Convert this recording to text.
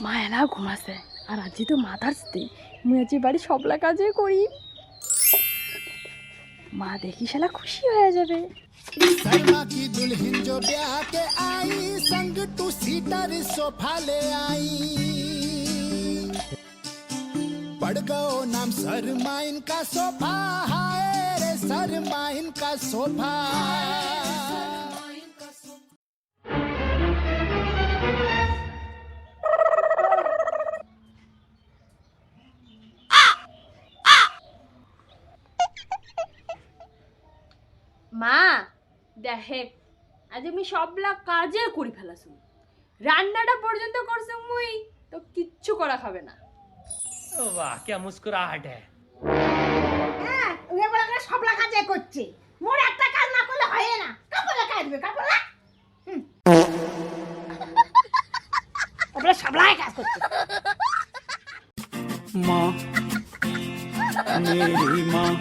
মা এলা ঘুমাছে আর আজি তো মাথার স্ত্রী মুই আজি বাড়ি সবলা কাজে করি। মা দেখি শালা খুশি হয়ে যাবে। शर्मा की दुल्हन जो ब्याह के आई संग टू सीटर सोफा ले आई पड़ गयो नाम शर्मा इनका सोफा हाय रे शर्मा इनका सोफा। মা দেখে আজ আমি সবলা কাজে করি ফেলাছু, রান্নাটা পর্যন্ত করছে মুই, তো কিচ্ছু করা খাবে না। वाह क्या मुस्कुराहट है। হ্যাঁ ওই বলা করে সবলা কাজে করছে, মোর একটা কাজ না করলে হয় না। কাপড় কাটবে কাপড় ওগুলো সবলাই কাজ করছে। माँ मेरी माँ